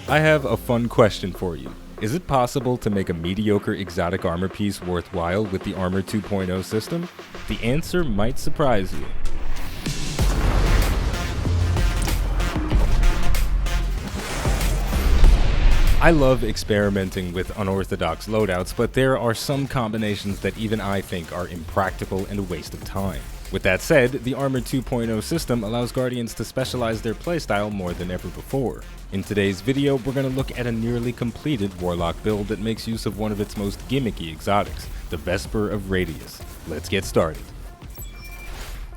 I have a fun question for you. Is it possible to make a mediocre exotic armor piece worthwhile with the Armor 2.0 system? The answer might surprise you. I love experimenting with unorthodox loadouts, but there are some combinations that even I think are impractical and a waste of time. With that said, the Armor 2.0 system allows Guardians to specialize their playstyle more than ever before. In today's video, we're going to look at a nearly completed Warlock build that makes use of one of its most gimmicky exotics, the Vesper of Radius. Let's get started.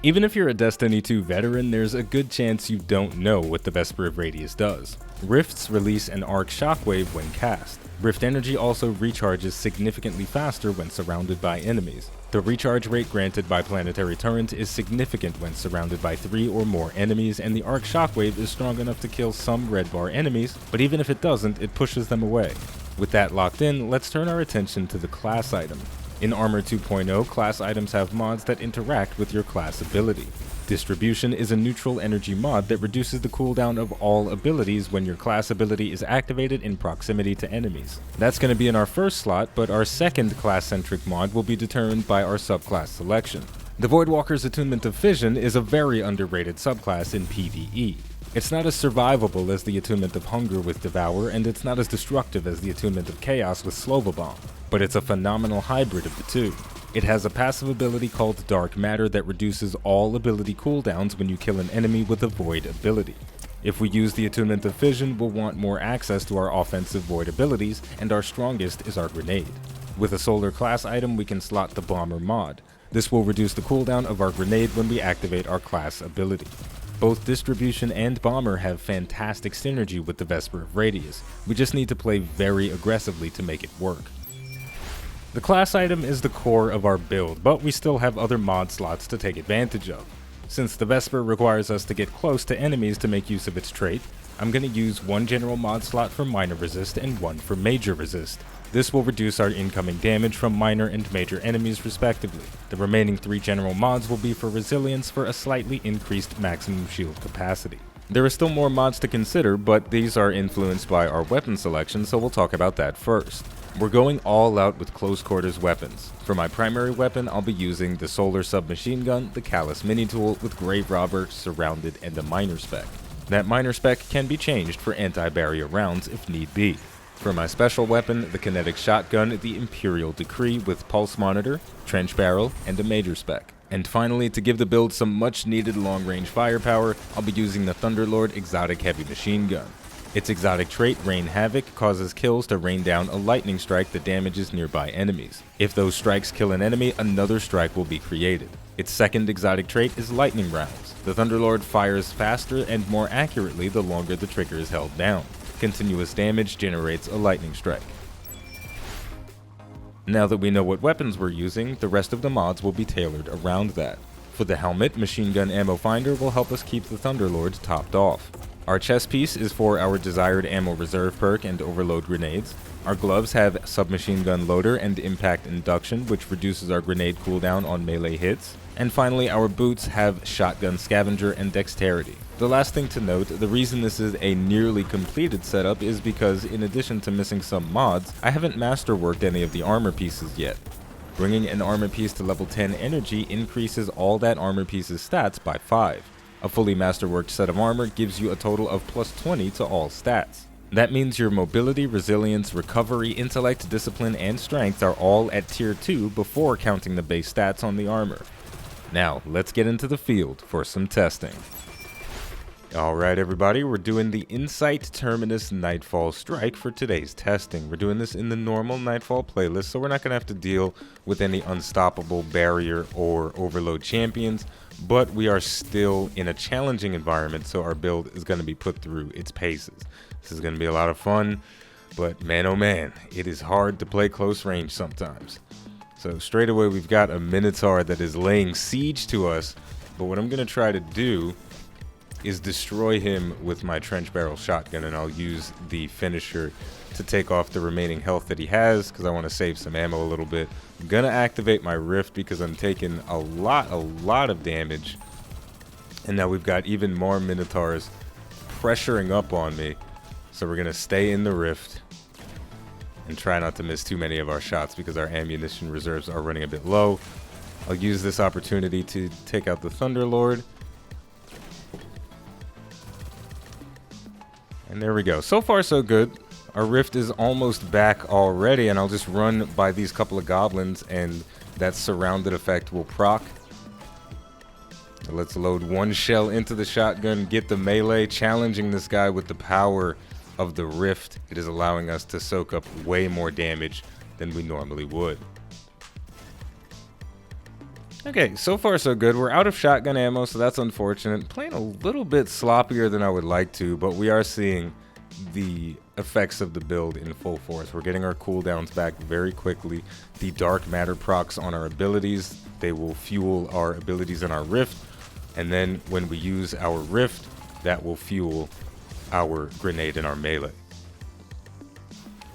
Even if you're a Destiny 2 veteran, there's a good chance you don't know what the Vesper of Radius does. Rifts release an arc shockwave when cast. Rift energy also recharges significantly faster when surrounded by enemies. The recharge rate granted by Planetary Torrent is significant when surrounded by 3 or more enemies, and the arc shockwave is strong enough to kill some red bar enemies, but even if it doesn't, it pushes them away. With that locked in, let's turn our attention to the class item. In Armor 2.0, class items have mods that interact with your class ability. Distribution is a neutral energy mod that reduces the cooldown of all abilities when your class ability is activated in proximity to enemies. That's going to be in our first slot, but our second class-centric mod will be determined by our subclass selection. The Voidwalker's Attunement of Fission is a very underrated subclass in PvE. It's not as survivable as the Attunement of Hunger with Devour, and it's not as destructive as the Attunement of Chaos with Slova Bomb, but it's a phenomenal hybrid of the two. It has a passive ability called Dark Matter that reduces all ability cooldowns when you kill an enemy with a Void ability. If we use the Attunement of Fission, we'll want more access to our offensive Void abilities, and our strongest is our Grenade. With a Solar class item, we can slot the Bomber mod. This will reduce the cooldown of our Grenade when we activate our class ability. Both Distribution and Bomber have fantastic synergy with the Vesper of Radius. We just need to play very aggressively to make it work. The class item is the core of our build, but we still have other mod slots to take advantage of. Since the Vesper requires us to get close to enemies to make use of its trait, I'm going to use one general mod slot for minor resist and one for major resist. This will reduce our incoming damage from minor and major enemies respectively. The remaining 3 general mods will be for resilience for a slightly increased maximum shield capacity. There are still more mods to consider, but these are influenced by our weapon selection, so we'll talk about that first. We're going all out with close quarters weapons. For my primary weapon, I'll be using the Solar Submachine Gun, the Callus Mini Tool with Grave Robber, Surrounded, and a Minor Spec. That Minor Spec can be changed for anti-barrier rounds if need be. For my special weapon, the Kinetic Shotgun, the Imperial Decree with Pulse Monitor, Trench Barrel, and a Major Spec. And finally, to give the build some much needed long-range firepower, I'll be using the Thunderlord Exotic Heavy Machine Gun. Its exotic trait, Rain Havoc, causes kills to rain down a lightning strike that damages nearby enemies. If those strikes kill an enemy, another strike will be created. Its second exotic trait is Lightning Rounds. The Thunderlord fires faster and more accurately the longer the trigger is held down. Continuous damage generates a lightning strike. Now that we know what weapons we're using, the rest of the mods will be tailored around that. For the helmet, Machine Gun Ammo Finder will help us keep the Thunderlord topped off. Our chest piece is for our desired ammo reserve perk and overload grenades. Our gloves have submachine gun loader and impact induction, which reduces our grenade cooldown on melee hits. And finally, our boots have shotgun scavenger and dexterity. The last thing to note, the reason this is a nearly completed setup is because in addition to missing some mods, I haven't masterworked any of the armor pieces yet. Bringing an armor piece to level 10 energy increases all that armor piece's stats by 5. A fully masterworked set of armor gives you a total of plus 20 to all stats. That means your mobility, resilience, recovery, intellect, discipline, and strength are all at tier 2 before counting the base stats on the armor. Now, let's get into the field for some testing. Alright everybody, we're doing the Insight Terminus Nightfall Strike for today's testing. We're doing this in the normal Nightfall playlist, so we're not going to have to deal with any unstoppable barrier or overload champions, but we are still in a challenging environment, so our build is going to be put through its paces. This is going to be a lot of fun, but man oh man, it is hard to play close range sometimes. So straight away we've got a Minotaur that is laying siege to us, but what I'm going to try to do is destroy him with my trench barrel shotgun, and I'll use the finisher to take off the remaining health that he has because I want to save some ammo a little bit. I'm gonna activate my rift because I'm taking a lot of damage, and now we've got even more Minotaurs pressuring up on me. So we're going to stay in the rift and try not to miss too many of our shots because our ammunition reserves are running a bit low. I'll use this opportunity to take out the Thunderlord. And there we go. So far, so good. Our rift is almost back already, and I'll just run by these couple of goblins, and that surrounded effect will proc. Let's load one shell into the shotgun, get the melee, challenging this guy with the power of the rift. It is allowing us to soak up way more damage than we normally would. Okay, so far so good. We're out of shotgun ammo, so that's unfortunate. Playing a little bit sloppier than I would like to, but we are seeing the effects of the build in full force. We're getting our cooldowns back very quickly. The dark matter procs on our abilities, they will fuel our abilities in our rift, and then when we use our rift, that will fuel our grenade and our melee.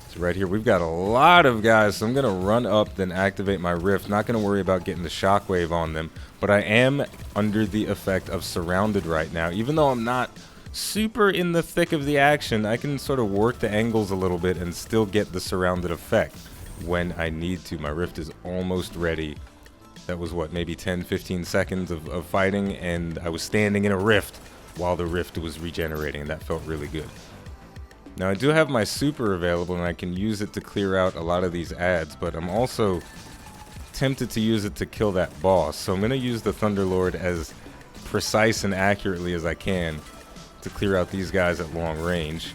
So right here, we've got a lot of guys, so I'm going to run up, then activate my rift. Not going to worry about getting the shockwave on them, but I am under the effect of surrounded right now. Even though I'm not super in the thick of the action, I can sort of work the angles a little bit and still get the surrounded effect when I need to. My rift is almost ready. That was what, maybe 10-15 seconds of fighting, and I was standing in a rift while the rift was regenerating, and that felt really good. Now I do have my super available, and I can use it to clear out a lot of these ads, but I'm also tempted to use it to kill that boss. So I'm going to use the Thunderlord as precise and accurately as I can to clear out these guys at long range.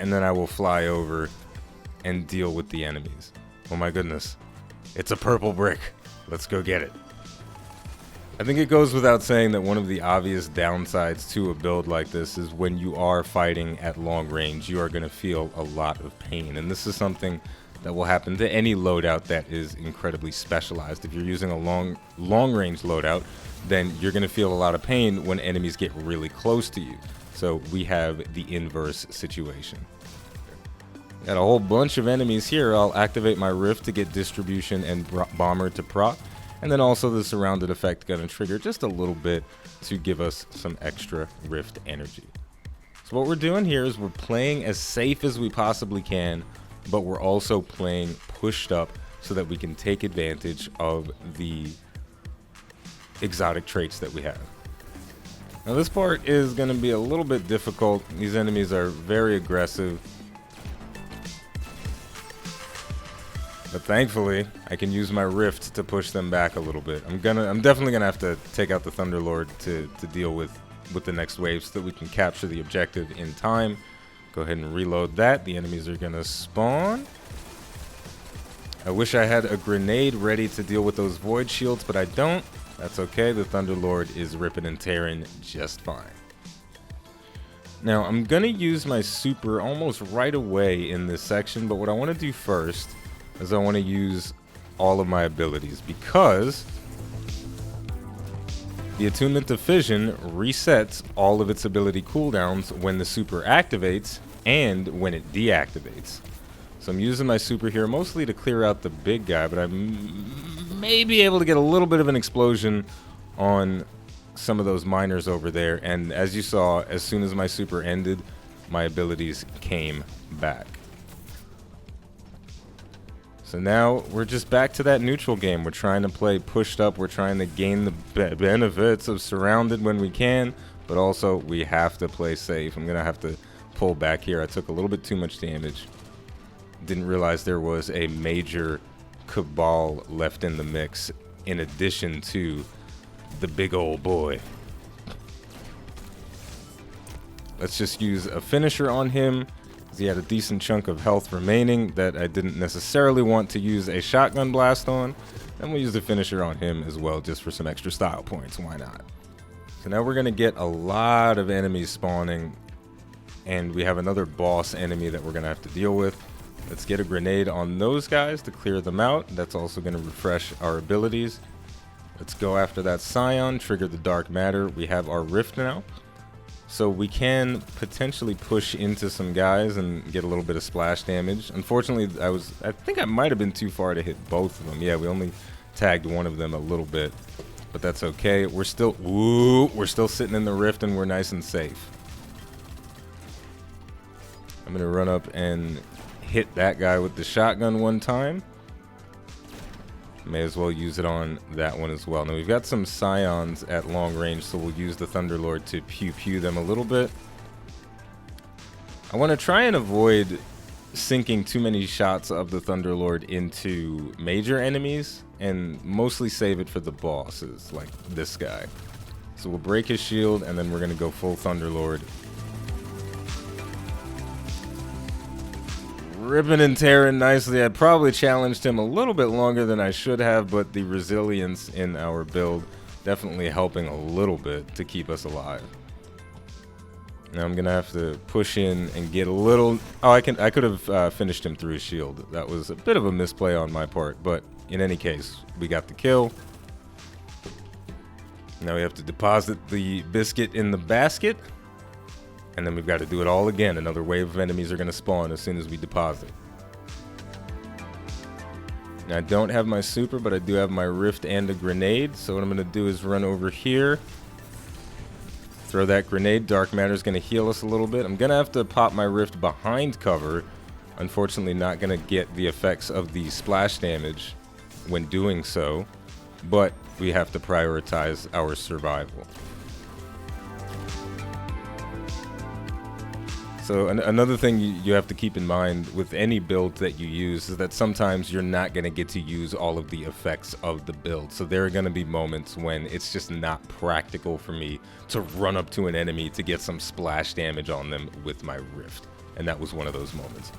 And then I will fly over and deal with the enemies. Oh my goodness. It's a purple brick. Let's go get it. I think it goes without saying that one of the obvious downsides to a build like this is when you are fighting at long range, you are going to feel a lot of pain. And this is something that will happen to any loadout that is incredibly specialized. If you're using a long range loadout, then you're going to feel a lot of pain when enemies get really close to you. So we have the inverse situation. Got a whole bunch of enemies here. I'll activate my rift to get distribution and bomber to proc. And then also the surrounded effect going to trigger just a little bit to give us some extra rift energy. So what we're doing here is we're playing as safe as we possibly can, but we're also playing pushed up so that we can take advantage of the exotic traits that we have. Now this part is going to be a little bit difficult. These enemies are very aggressive. But thankfully, I can use my rift to push them back a little bit. I'm definitely gonna have to take out the Thunderlord to deal with the next wave so that we can capture the objective in time. Go ahead and reload that. The enemies are gonna spawn. I wish I had a grenade ready to deal with those void shields, but I don't. That's okay. The Thunderlord is ripping and tearing just fine. Now, I'm gonna use my super almost right away in this section, but what I want to do first is I want to use all of my abilities, because the Attunement to Fission resets all of its ability cooldowns when the super activates and when it deactivates. So I'm using my super here mostly to clear out the big guy, but I may be able to get a little bit of an explosion on some of those miners over there. And as you saw, as soon as my super ended, my abilities came back. So now we're just back to that neutral game. We're trying to play pushed up. We're trying to gain the benefits of surrounded when we can, but also we have to play safe. I'm going to have to pull back here. I took a little bit too much damage. Didn't realize there was a major cabal left in the mix in addition to the big old boy. Let's just use a finisher on him. He had a decent chunk of health remaining that I didn't necessarily want to use a shotgun blast on. And we'll use the finisher on him as well, just for some extra style points. Why not? So now we're going to get a lot of enemies spawning, and we have another boss enemy that we're going to have to deal with. Let's get a grenade on those guys to clear them out. That's also going to refresh our abilities. Let's go after that Scion, trigger the dark matter. We have our rift now. So we can potentially push into some guys and get a little bit of splash damage. Unfortunately, I think I might have been too far to hit both of them. Yeah, we only tagged one of them a little bit, but that's okay. We're still sitting in the rift, and we're nice and safe. I'm gonna run up and hit that guy with the shotgun one time. May as well use it on that one as well. Now we've got some scions at long range, so we'll use the Thunderlord to pew them a little bit. I want to try and avoid sinking too many shots of the Thunderlord into major enemies and mostly save it for the bosses, like this guy. So we'll break his shield and then we're going to go full Thunderlord. Ripping and tearing nicely. I probably challenged him a little bit longer than I should have, but the resilience in our build definitely helping a little bit to keep us alive. Now I'm gonna have to push in and get a little. Oh, I could have finished him through his shield. That was a bit of a misplay on my part, but in any case, we got the kill. Now we have to deposit the biscuit in the basket. And then we've got to do it all again. Another wave of enemies are going to spawn as soon as we deposit. Now I don't have my super, but I do have my rift and a grenade. So what I'm going to do is run over here. Throw that grenade. Dark matter is going to heal us a little bit. I'm going to have to pop my rift behind cover. Unfortunately, not going to get the effects of the splash damage when doing so. But we have to prioritize our survival. So another thing you have to keep in mind with any build that you use is that sometimes you're not going to get to use all of the effects of the build. So there are going to be moments when it's just not practical for me to run up to an enemy to get some splash damage on them with my rift. And that was one of those moments.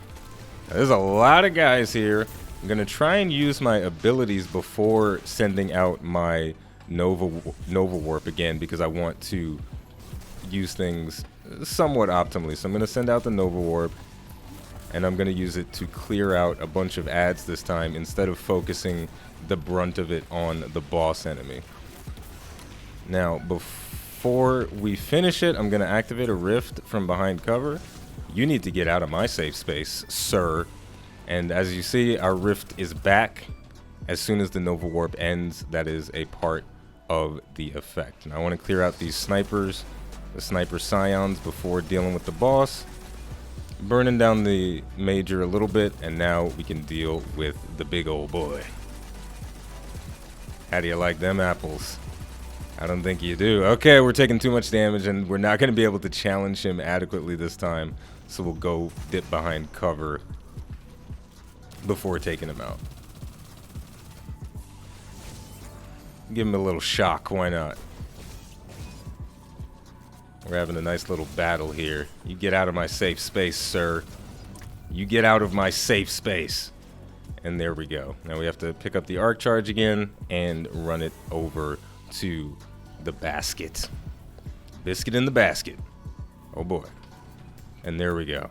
Now, there's a lot of guys here. I'm going to try and use my abilities before sending out my Nova Warp again because I want to use things somewhat optimally. So I'm going to send out the Nova Warp and I'm going to use it to clear out a bunch of ads this time instead of focusing the brunt of it on the boss enemy. Now before we finish it, I'm going to activate a rift from behind cover. You need to get out of my safe space, sir. And as you see, our rift is back. As soon as the Nova Warp ends, that is a part of the effect. And I want to clear out these snipers, the sniper scions, before dealing with the boss. Burning down the major a little bit, and now we can deal with the big old boy. How do you like them apples? I don't think you do. Okay, we're taking too much damage, and we're not going to be able to challenge him adequately this time. So we'll go dip behind cover before taking him out. Give him a little shock, why not? We're having a nice little battle here. You get out of my safe space, sir. You get out of my safe space. And there we go. Now we have to pick up the arc charge again and run it over to the basket. Biscuit in the basket. Oh boy. And there we go.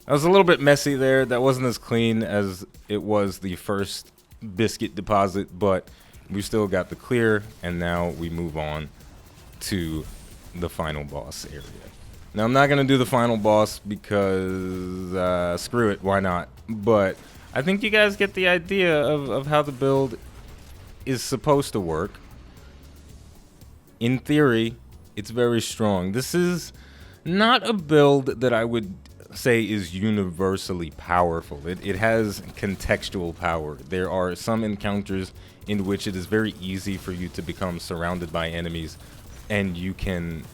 That was a little bit messy there. That wasn't as clean as it was the first biscuit deposit, but we still got the clear, and now we move on to the final boss area. Now I'm not going to do the final boss because screw it, why not? But I think you guys get the idea of how the build is supposed to work. In theory, it's very strong. This is not a build that I would say is universally powerful. It has contextual power. There are some encounters in which it is very easy for you to become surrounded by enemies, and you can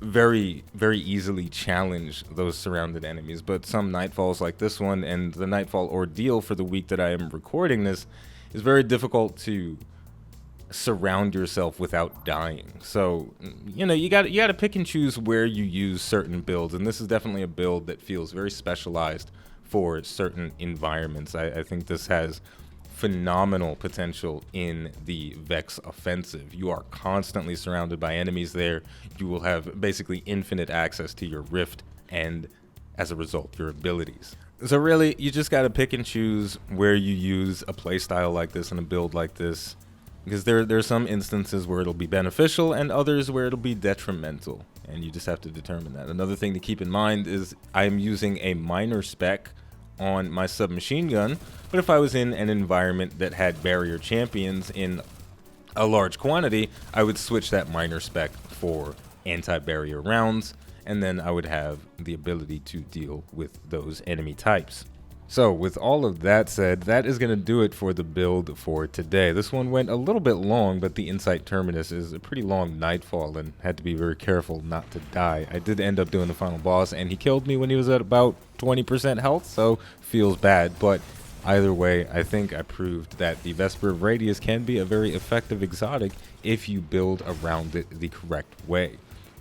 very, very easily challenge those surrounded enemies. But some Nightfalls like this one, and the Nightfall ordeal for the week that I am recording this, is very difficult to surround yourself without dying. So you know, you got to pick and choose where you use certain builds, and this is definitely a build that feels very specialized for certain environments. I think this has phenomenal potential in the Vex offensive. You are constantly surrounded by enemies there. You will have basically infinite access to your rift and, as a result, your abilities. So really, you just got to pick and choose where you use a playstyle like this and a build like this, because there are some instances where it'll be beneficial and others where it'll be detrimental, and you just have to determine that. Another thing to keep in mind is I am using a minor spec on my submachine gun, but if I was in an environment that had barrier champions in a large quantity, I would switch that minor spec for anti-barrier rounds, and then I would have the ability to deal with those enemy types. So with all of that said, that is going to do it for the build for today. This one went a little bit long, but the Insight Terminus is a pretty long Nightfall and had to be very careful not to die. I did end up doing the final boss, and he killed me when he was at about 20% health, so feels bad, but either way, I think I proved that the Vesper of Radius can be a very effective exotic if you build around it the correct way.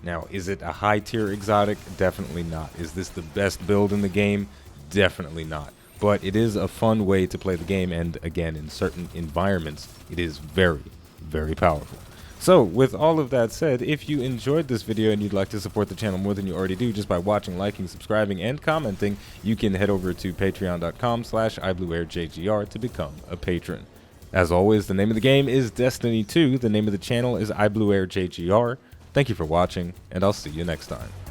Now, is it a high tier exotic? Definitely not. Is this the best build in the game? Definitely not. But it is a fun way to play the game, and again, in certain environments, it is very, very powerful. So, with all of that said, if you enjoyed this video and you'd like to support the channel more than you already do just by watching, liking, subscribing, and commenting, you can head over to patreon.com/iBluairJgR to become a patron. As always, the name of the game is Destiny 2, the name of the channel is iBluairJgR. Thank you for watching, and I'll see you next time.